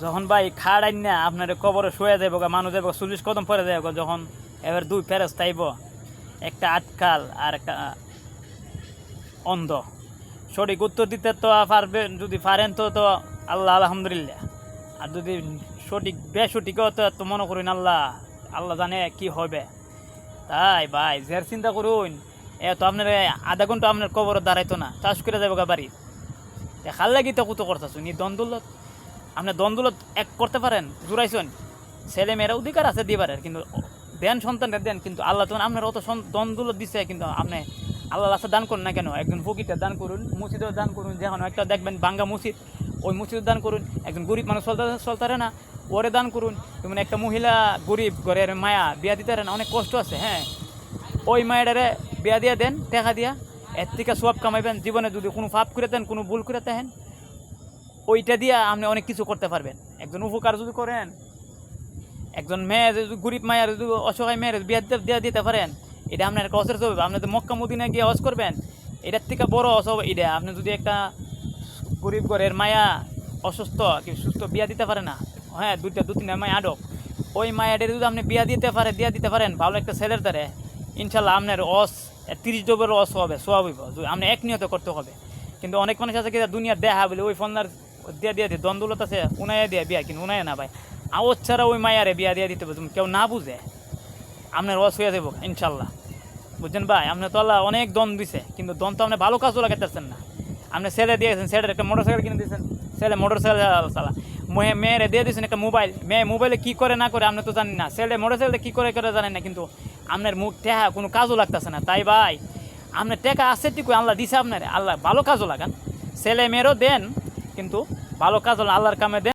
যখন ভাই খাড়াই না আপনার কবরে শুয়ে যাবো মানুষ যাবো 40 কদম পরে যাবো যখন এবার দুই ফেরেশতা আইব, একটা আটকাল আর একটা অন্ধ। সঠিক উত্তর দিতে তো পারবে, যদি পারেন তো তো আল্লাহ আলহামদুলিল্লাহ, আর যদি সঠিক বেসঠিকও তো মনে করুন আল্লাহ আল্লাহ জানে কি হবে। তাই ভাই জের চিন্তা করুন, তো আপনার আধা ঘন্টা আপনার কবরে দাঁড়াইতো না, চাষ করে যাবো বাড়ি। খাল লাগি তো কত করতেছুন এই দ্বন্দ্বলত, আপনি দ্বন্দ্বলত এক করতে পারেন, জুড়াইছেন ছেলে মেয়েরা অধিকার আছে দিবারে, কিন্তু দেন সন্তানরা দেন, কিন্তু আল্লাহ তখন আপনার অত দ্বন্দ্বলত দিচ্ছে, কিন্তু আপনি আল্লাহ রাস্তা দান করুন না কেন? একজন ফকিরটা দান করুন, মসজিদও দান করুন, যেমন একটা দেখবেন ভাঙ্গা মসজিদ, ওই মসজিদ দান করুন। একজন গরিব মানুষ চলতারে না, ওরে দান করুন। যেমন একটা মহিলা গরিব ঘরের মায়া বিয়া দিতে না, অনেক কষ্ট আছে, হ্যাঁ, ওই মায়েরারে বিয়া দিয়া দেন টাকা দিয়া, এর থেকে সব কামাইবেন। জীবনে যদি কোনো পাপ করে দেন, কোনো ভুল করে দেন, ওইটা দিয়া আপনি অনেক কিছু করতে পারবেন। একজন উপকার যদি করেন, একজন মেয়ে যদি গরিব মায়ের যদি অসহায় মেয়ের বিয়া দিয়ে দিতে পারেন, এটা আপনার একটা অসর হবে। আপনি তো মক্কা মদিনায় গিয়ে হজ করবেন, এটার থেকে বড় অসব এটা। আপনি যদি একটা গরিব ঘরের মায়া অসুস্থ কি সুস্থ বিয়া দিতে পারে না, হ্যাঁ, দু তিনটা মায়া আডক, ওই মায়াদের যদি আপনি বিয়া দিতে পারেন ভালো একটা ছেলের দ্বারে, ইনশাল্লাহ আপনার 30 ডবের হবে, সব হইব। আপনি এক নিয়ত করতে হবে। কিন্তু অনেক মানুষ আছে কি দুনিয়ার দেখা বলে ওই ফোনার দিয়ে দ্বন্দ্বলত আছে, উনায় দিয়ে বিয়া, কিন্তু উনায় না ভাই, আওয়াজ ছাড়া ওই মায়ারে বিয়া দিয়ে দিতে হবে। তুমি কেউ না বুঝে আপনার হয়ে যাবো ইনশাল্লাহ, বুঝছেন ভাই? আপনার তো আল্লাহ অনেক দন দিছে, কিন্তু দন তো আপনি ভালো কাজও লাগাইতেছেন না। আপনি ছেলে দিয়েছেন, ছেলের একটা মোটর সাইকেল কিনে দিয়েছেন, ছেলে মোটর সাইকেল চালা। মেয়েরে দিয়ে দিয়েছেন একটা মোবাইল, মেয়ে মোবাইলে কী করে না করে আপনি তো জানেন না, ছেলে মোটর সাইকেলে কী করে জানেন না, কিন্তু আপনার মুখ টেহা কোনো কাজও লাগতেছে না। তাই ভাই আপনার টেকা আছে ঠিকই, আল্লাহ দিছে আপনার, আল্লাহ ভালো কাজও লাগান, ছেলে মেয়েরও দেন, কিন্তু ভালো কাজ আল্লাহর কামে দেন।